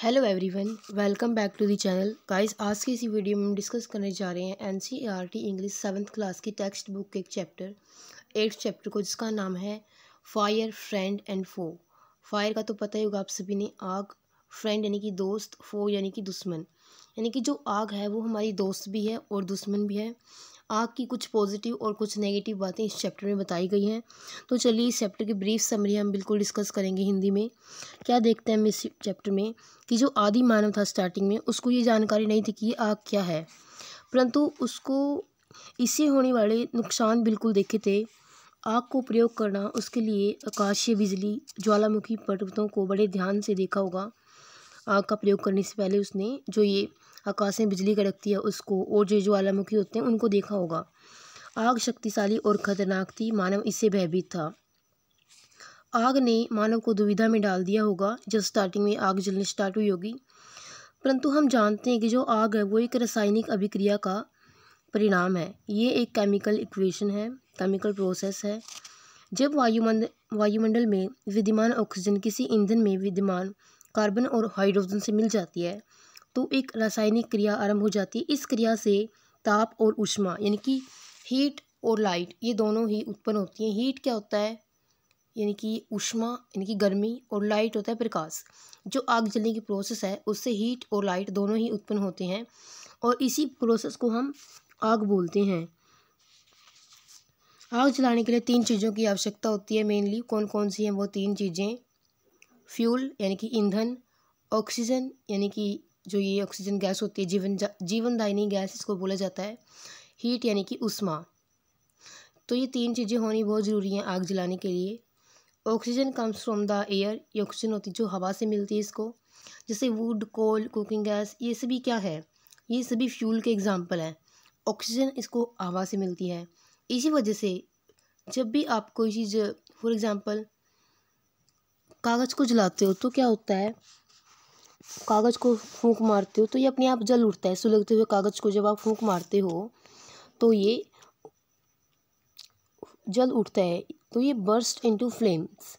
Hello everyone, welcome back to the channel. Guys, आज की इसी वीडियो में हम डिस्कस करने जा रहे हैं एनसीईआरटी इंग्लिश 7th क्लास की टेक्स्ट बुक के एक चैप्टर 8th चैप्टर को, जिसका नाम है fire, friend and foe. Fire का तो पता ही होगा आप सभी ने, आग। फ्रेंड यानी कि दोस्त, फो यानी कि दुश्मन। यानी कि जो आग है वो हमारी दोस्त भी है और दुश्मन भी है। आग की कुछ पॉजिटिव और कुछ नेगेटिव बातें इस चैप्टर में बताई गई हैं। तो चलिए इस चैप्टर की ब्रीफ समरी हम बिल्कुल डिस्कस करेंगे हिंदी में। क्या देखते हैं हम इस चैप्टर में कि जो आदि मानव था स्टार्टिंग में, उसको ये जानकारी नहीं थी कि ये आग क्या है, परंतु उसको इससे होने वाले नुकसान बिल्कुल देखे थे। आग को प्रयोग करना, उसके लिए आकाशीय बिजली, ज्वालामुखी पर्वतों को बड़े ध्यान से देखा होगा। आग का प्रयोग करने से पहले उसने जो ये आकाश में बिजली कड़कती है उसको, और जो ज्वालामुखी होते हैं उनको देखा होगा। आग शक्तिशाली और खतरनाक थी, मानव इससे भयभीत था। आग ने मानव को दुविधा में डाल दिया होगा जब स्टार्टिंग में आग जलनी स्टार्ट हुई होगी। परंतु हम जानते हैं कि जो आग है वो एक रासायनिक अभिक्रिया का परिणाम है। ये एक केमिकल इक्वेशन है, केमिकल प्रोसेस है। जब वायुमंडल में विद्यमान ऑक्सीजन किसी ईंधन में विद्यमान कार्बन और हाइड्रोजन से मिल जाती है तो एक रासायनिक क्रिया आरंभ हो जाती है। इस क्रिया से ताप और ऊष्मा यानी कि हीट और लाइट, ये दोनों ही उत्पन्न होती हैं। हीट क्या होता है यानी कि ऊष्मा यानी कि गर्मी, और लाइट होता है प्रकाश। जो आग जलने की प्रोसेस है उससे हीट और लाइट दोनों ही उत्पन्न होते हैं, और इसी प्रोसेस को हम आग बोलते हैं। आग जलाने के लिए 3 चीज़ों की आवश्यकता होती है मेनली। कौन कौन सी हैं वो 3 चीज़ें? फ्यूल यानी कि ईंधन, ऑक्सीजन यानी कि जो ये ऑक्सीजन गैस होती है, जीवनदायिनी गैस इसको बोला जाता है, हीट यानी कि ऊष्मा। तो ये 3 चीज़ें होनी बहुत ज़रूरी हैं आग जलाने के लिए। Oxygen comes from the air, ये ऑक्सीजन होती है जो हवा से मिलती है इसको। जैसे वुड, कोल, कुकिंग गैस, ये सभी क्या है, ये सभी फ्यूल के एग्जाम्पल हैं। ऑक्सीजन इसको हवा से मिलती है। इसी वजह से जब भी आप कोई चीज़, फॉर एग्जांपल कागज़ को जलाते हो तो क्या होता है, कागज़ को फूंक मारते हो तो ये अपने आप जल उठता है। सुलगते हुए कागज़ को जब आप फूंक मारते हो तो ये जल उठता है, तो ये बर्स्ट इनटू फ्लेम्स।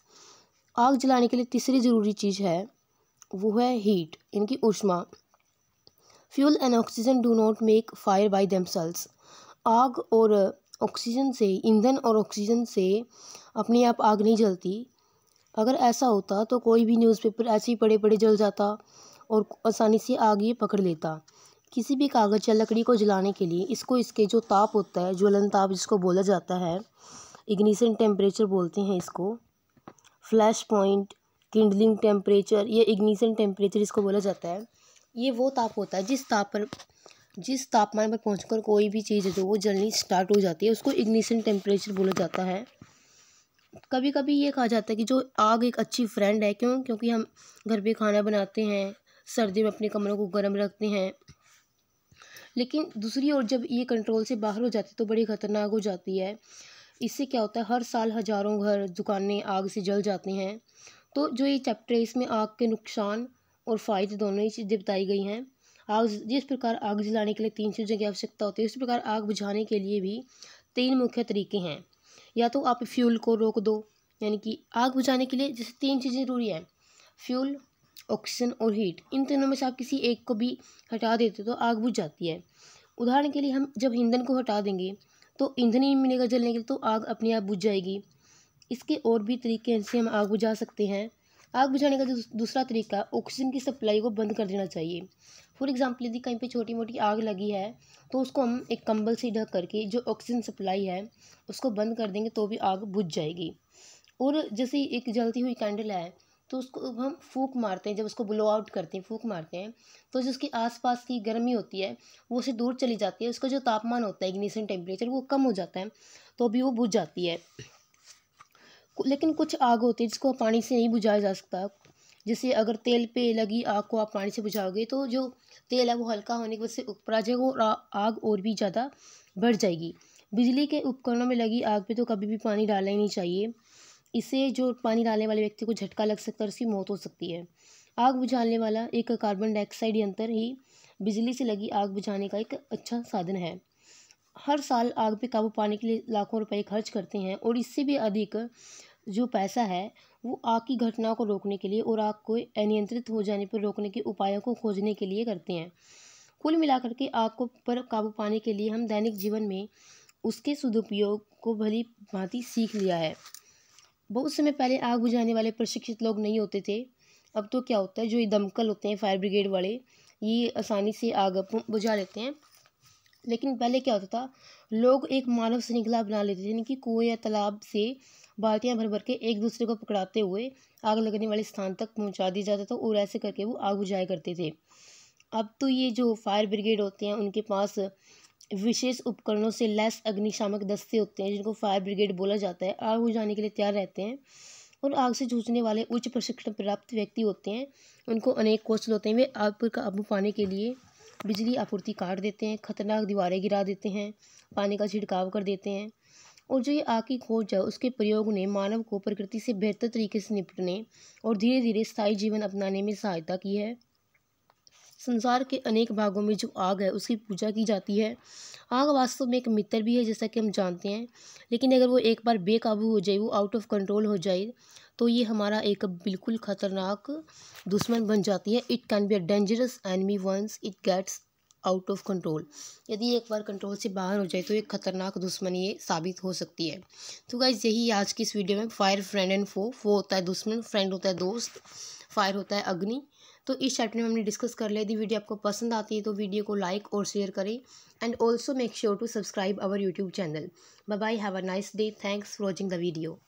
आग जलाने के लिए तीसरी ज़रूरी चीज़ है वो है हीट, इनकी ऊष्मा। Fuel and oxygen do not make fire by themselves. आग और ऑक्सीजन से, ईंधन और ऑक्सीजन से अपने आप आग नहीं जलती। अगर ऐसा होता तो कोई भी न्यूज़पेपर ऐसे ही पड़े पड़े जल जाता और आसानी से आग ये पकड़ लेता। किसी भी कागज़ या लकड़ी को जलाने के लिए इसको, इसके जो ताप होता है, ज्वलन ताप जिसको बोला जाता है, इग्निशन टेम्परेचर बोलते हैं इसको, फ्लैश पॉइंट, किंडलिंग टेम्परेचर, ये इग्निशन टेम्परेचर इसको बोला जाता है। ये वो ताप होता है जिस तापमान पर पहुंचकर कोई भी चीज़ है जो वो जलनी स्टार्ट हो जाती है, उसको इग्निशन टेम्परेचर बोला जाता है। कभी कभी ये कहा जाता है कि जो आग एक अच्छी फ्रेंड है। क्योंकि हम घर पे खाना बनाते हैं, सर्दी में अपने कमरों को गर्म रखते हैं, लेकिन दूसरी ओर जब ये कंट्रोल से बाहर हो जाती है तो बड़ी ख़तरनाक हो जाती है। इससे क्या होता है, हर साल हज़ारों घर, दुकानें आग से जल जाते हैं। तो जो ये चैप्टर है इसमें आग के नुकसान और फ़ायदे दोनों ही चीज़ें बताई गई हैं। आग, जिस प्रकार आग जलाने के लिए 3 चीज़ों की आवश्यकता होती है, उसी प्रकार आग बुझाने के लिए भी 3 मुख्य तरीके हैं। या तो आप फ्यूल को रोक दो, यानी कि आग बुझाने के लिए जैसे 3 चीज़ें ज़रूरी हैं, फ्यूल, ऑक्सीजन और हीट। इन तीनों में से आप किसी एक को भी हटा देते हो तो आग बुझ जाती है। उदाहरण के लिए हम जब ईंधन को हटा देंगे तो ईंधन ही मिलेगा जलने के लिए, तो आग अपने आप बुझ जाएगी। इसके और भी तरीके हैं जिससे हम आग बुझा सकते हैं। आग बुझाने का जो दूसरा तरीका, ऑक्सीजन की सप्लाई को बंद कर देना चाहिए। फॉर एग्जांपल यदि कहीं पे छोटी मोटी आग लगी है तो उसको हम एक कंबल से ढक करके जो ऑक्सीजन सप्लाई है उसको बंद कर देंगे तो भी आग बुझ जाएगी। और जैसे एक जलती हुई कैंडल है तो उसको हम फूंक मारते हैं, जब उसको ब्लो आउट करते हैं, फूंक मारते हैं, तो जो उसके आसपास की गर्मी होती है वो उसे दूर चली जाती है। उसका जो तापमान होता है, इग्निशन टेम्परेचर, वो कम हो जाता है, तो भी वो बुझ जाती है। लेकिन कुछ आग होती है जिसको पानी से नहीं बुझाया जा सकता। जैसे अगर तेल पे लगी आग को आप पानी से बुझाओगे तो जो तेल है वो हल्का होने की वजह से ऊपर आ जाएगा और आग और भी ज़्यादा बढ़ जाएगी। बिजली के उपकरणों में लगी आग पे तो कभी भी पानी डालना ही नहीं चाहिए। इससे जो पानी डालने वाले व्यक्ति को झटका लग सकता है और उसकी मौत हो सकती है। आग बुझाने वाला एक कार्बन डाइऑक्साइड यंत्र ही बिजली से लगी आग बुझाने का एक अच्छा साधन है। हर साल आग पे काबू पाने के लिए लाखों रुपए खर्च करते हैं और इससे भी अधिक जो पैसा है वो आग की घटना को रोकने के लिए और आग को अनियंत्रित हो जाने पर रोकने के उपायों को खोजने के लिए करते हैं। कुल मिलाकर के आग को पर काबू पाने के लिए हम दैनिक जीवन में उसके सदुपयोग को भली भांति सीख लिया है। बहुत समय पहले आग बुझाने वाले प्रशिक्षित लोग नहीं होते थे। अब तो क्या होता है, जो ये दमकल होते हैं, फायर ब्रिगेड वाले, ये आसानी से आग बुझा लेते हैं। लेकिन पहले क्या होता था, लोग एक मानव श्रृंखला बना लेते थे, यानी कि कुएं या तालाब से बाल्टियां भर भर के एक दूसरे को पकड़ाते हुए आग लगने वाले स्थान तक पहुंचा दिया जाता था और ऐसे करके वो आग बुझाया करते थे। अब तो ये जो फायर ब्रिगेड होते हैं उनके पास विशेष उपकरणों से लैस अग्निशामक दस्ते होते हैं, जिनको फायर ब्रिगेड बोला जाता है। आग बुझाने के लिए तैयार रहते हैं और आग से जूझने वाले उच्च प्रशिक्षण प्राप्त व्यक्ति होते हैं। उनको अनेक कौशल होते हैं। वे आग पर काबू पाने के लिए बिजली आपूर्ति काट देते हैं, खतरनाक दीवारें गिरा देते हैं, पानी का छिड़काव कर देते हैं। और जो ये आग की खोज है उसके प्रयोग ने मानव को प्रकृति से बेहतर तरीके से निपटने और धीरे धीरे स्थायी जीवन अपनाने में सहायता की है। संसार के अनेक भागों में जो आग है उसकी पूजा की जाती है। आग वास्तव में एक मित्र भी है, जैसा कि हम जानते हैं, लेकिन अगर वो एक बार बेकाबू हो जाए, वो आउट ऑफ कंट्रोल हो जाए, तो ये हमारा एक बिल्कुल ख़तरनाक दुश्मन बन जाती है। It can be a dangerous enemy once it gets out of control. यदि एक बार कंट्रोल से बाहर हो जाए तो एक खतरनाक दुश्मन ये साबित हो सकती है। तो गाइस, यही आज की इस वीडियो में फायर फ्रेंड एंड फो होता है दुश्मन, फ्रेंड होता है दोस्त, फायर होता है अग्नि। तो इस चैप्टर में हमने डिस्कस कर लिया। यदि वीडियो आपको पसंद आती है तो वीडियो को लाइक और शेयर करें and also make sure to subscribe our YouTube channel. Bye bye, have a nice day, thanks for watching the video.